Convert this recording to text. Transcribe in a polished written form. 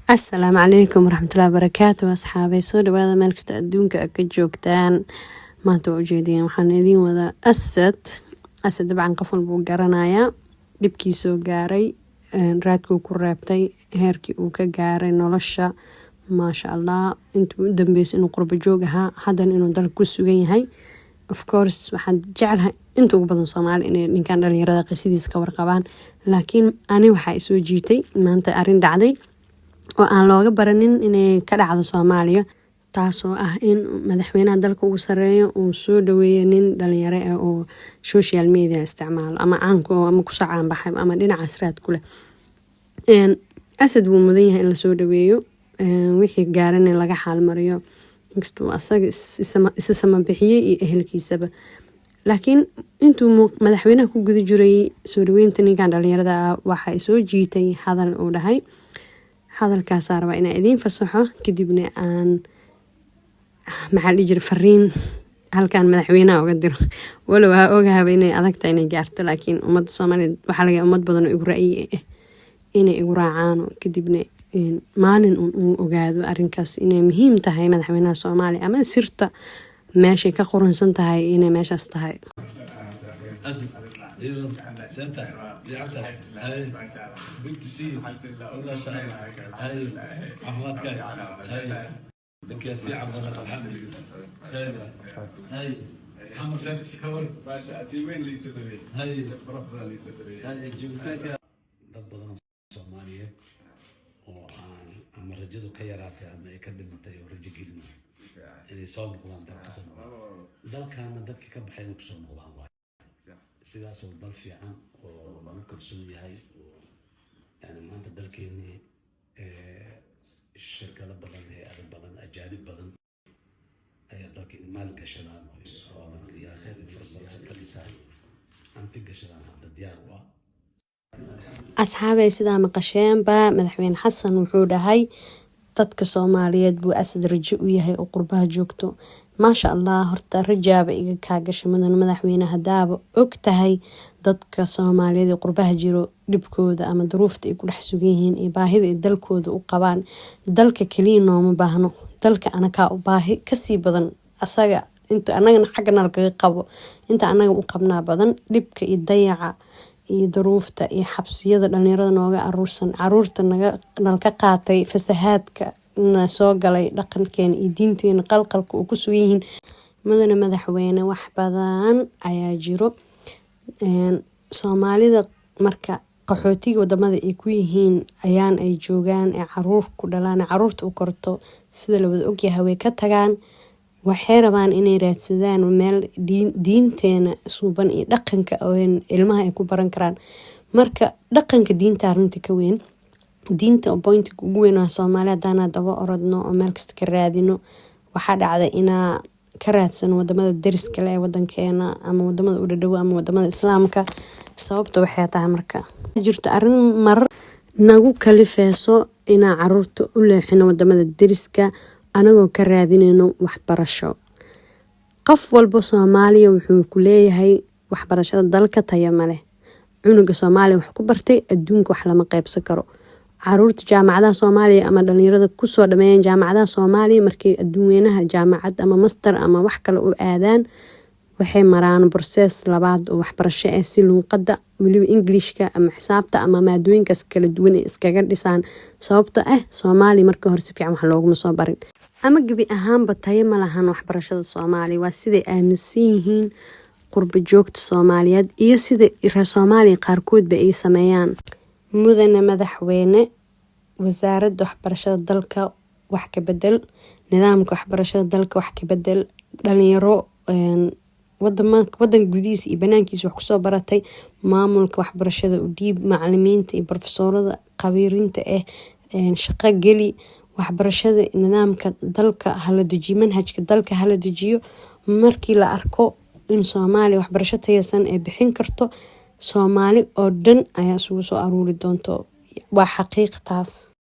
السلام عليكم ورحمة الله وبركاته أصحابي سود وهذا مالك استأدونك أكجوكتان ما توجدين وحنيدين وذا أسد طبعا قفل بوقرنايا دبكي سو قاري راتكو كرابتي هيركي وكا قاري نولشا ما شاء الله انتو دنبيس انو قرب جوجها هذا انو دالكو سوغين هاي of course waxaan jeclahay inta ugu badan Soomaali inay ninkan dhalinyarada qisidiisa ka warqabaan laakiin ani waxa ay soo jiitay maanta arin dhacday oo aan looga baranin inay ka dhacdo Soomaaliya taasoo ah in madaxweynaha dalka ugu sareeyo uu soo dhaweeyo nin dhalinyaro ah oo social media isticmaalo ama caanku ama ku socaan baxay ama dhinaca asraad kule asad wuu mudan yahay in la soo dhaweeyo wixii gaaran in laga xaal mariyo inkastoo asaga isa sama bixiyay iyo ehelkiisaba laakiin intuu madaxweynaha ku guda jiray soo dhaweynta ninkan dhalinyarada waxa ay soo jiitay hadal uu dhahay hadalkaas arba inay idin fasaxo kadibna aan maxaa dhijir fariin halkan madaxweynaha uga diro walow ha ogahay inay adagtahay inay gaarto laakiin ummadda Soomaaliyeed waxa laga ummad badan oo igu ra'yi inay igu raacaan kadibna maalin uu ogaado arrinkaas inay muhiim tahay madaxweynaha Soomaaliya ama sirta meesha ka qoransan tahay inay meeshaas tahay oo aan ama rajadu ka yaraatay ama ay ka dhimatay oo rajo gelin inay soo noqdaan dalkaana dadka ka baxay inay kusoo noqdaan waay sidaas oo dal fiican oo lagu kalsoon yahay yani maanta dalkeennii shirkado badan hay-ado badan ajaanib badan ayaa dalka maal gashadaan oo yaa khayr infrastructure ka dhisay anti gashadaan hadda diyaar u ah asxaabay sidaa maqasheenba madaxweyne xasan wuxuu dhahay dadka Soomaaliyeed buu asad rajo u yahay oo qurbaha joogto maasha Allah horta rajaaba iga ka gashay madaxweyne hadaaba og tahay dadka Soomaaliyeed ee qurbaha jiro dhibkooda ama duruufta ay ku dhex sugan yihiin ee baahida ay dalkooda u qabaan dalka kaliya nooma baahno dalka anaga u baahi ka sii badan asaga inta anagana xaqna laga qabo inta anaga u qabnaa badan dhibka iyo dayaca iyo duruufta iyo xabsiyada dhalinyarada nooga aruursan caruurta nalka qaatay fasahaadka na soo galay dhaqankeena iyo diinteena qalqalka uu ku sugan yihiin madaxweyne wax badan ayaa jiro Soomaalida marka qaxootiga wadamada ay ku yihiin ayaan ay joogaan ee caruur ku dhalaan caruurta u korto sida la wada ogyahay way ka tagaan waxay rabaan inay raadsadaan meel diinteena suuban iyo dhaqanka oo ilmaha ay ku baran karaan marka dhaqanka diinta runtii ka weyn diinta point ugu weyn oo Soomaaliya dana daba orodno oo meel kasta ka raadino waxa dhacday inaa ka raadsano wadamada deriska leh wadankeena ama wadamada u dhadhow ama wadamada islaamka sababta waxay tahay marka jirto arrin mar nagu kalifeyso inaa caruurta u leexino wadamada deriska anagoo ka raadinayno waxbarasho qof walba Soomaaliya wuxuu ku leeyahay waxbarashada dalka tayo ma leh cunuga Soomaaliya wax ku bartay adduunka wax lama qaybsan karo caruurta jaamacadaha Soomaaliya ama dhalinyarada ku soo dhameeyeen jaamacadaha Soomaaliya markii adduunweynaha jaamacad ama master ama wax kale u aadaan waxay maraan process labaad oo waxbarasho ah si luqadda waliba Englishka ama xisaabta ama maadooyinkaas kala duwan iskaga dhisaan sababta ah Soomaaliya markii hore si fiican wax loogu soo barin ama gabi ahaanba tayo ma lahan waxbarashada Soomaaliya waa siday aaminsan yihiin qurba joogta Soomaaliyeed iyo sida reer Soomaaliya qaarkood ay sameeyaan mudane madaxweyne wasaaradda waxbarashada dalka wax ka bedel nidaamka waxbarashada dalka wax ka bedel dhalinyaro wadan gudihiisa iyo banaankiisa wax kusoo baratay maamulka waxbarashada u dhiib macallimiinta iyo professorada qabiirinta shaqo geli waxbarashada nidaamka dalka hala dejiyo manhajka dalka hala dejiyo markii la arko in Soomaaliya waxbarasho tayeysan ay bixin karto Soomaali oo dhan ayaa isugu soo aruuri doonto waa xaqiiq taas.